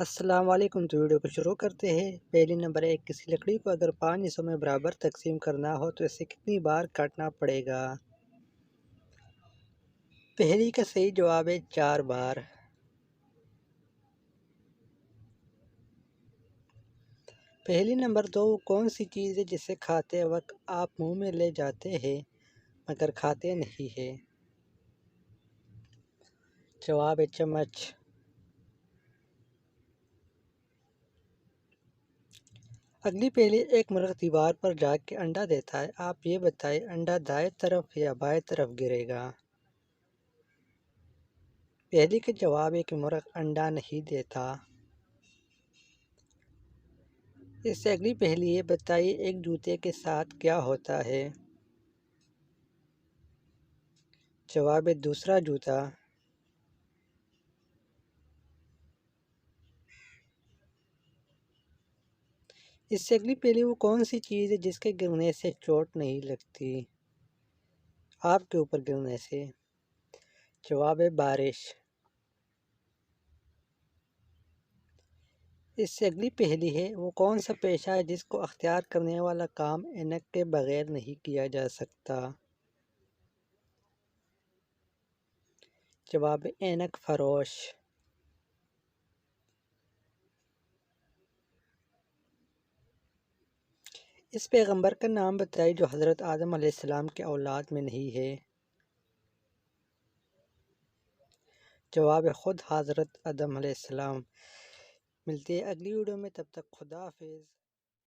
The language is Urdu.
السلام علیکم۔ تو ویڈیو کو شروع کرتے ہیں۔ پہلی نمبر 1، کسی لکڑی کو اگر 5 حصوں میں برابر تقسیم کرنا ہو تو اسے کتنی بار کاٹنا پڑے گا؟ پہلی کا صحیح جواب ہے 4 بار۔ پہلی نمبر 2، وہ کون سی چیز ہے جسے کھاتے وقت آپ منہ میں لے جاتے ہیں مگر کھاتے نہیں ہیں؟ جواب ہے چمچ۔ اگلی پہلی، ایک مرغ دیوار پر جا کے انڈا دیتا ہے، آپ یہ بتائیں انڈا دائیں طرف یا بائیں طرف گرے گا؟ پہلی کا جواب ہے کہ مرغ انڈا نہیں دیتا۔ اس سے اگلی پہلی ہے، بتائیے ایک جوتے کے ساتھ کیا ہوتا ہے؟ جواب ہے دوسرا جوتا۔ اس سے اگلی پہلی، وہ کون سی چیز ہے جس کے گرنے سے چوٹ نہیں لگتی آپ کے اوپر گرنے سے؟ جواب ہے بارش۔ اس سے اگلی پہلی ہے، وہ کون سا پیشہ ہے جس کو اختیار کرنے والا کام اینک کے بغیر نہیں کیا جا سکتا؟ جواب ہے اینک فروش۔ اس پیغمبر کا نام بتائیے جو حضرت آدم علیہ السلام کے اولاد میں نہیں ہے؟ جواب ہے خود حضرت آدم علیہ السلام۔ ملتے ہیں اگلی ویڈیو میں، تب تک خدا حافظ۔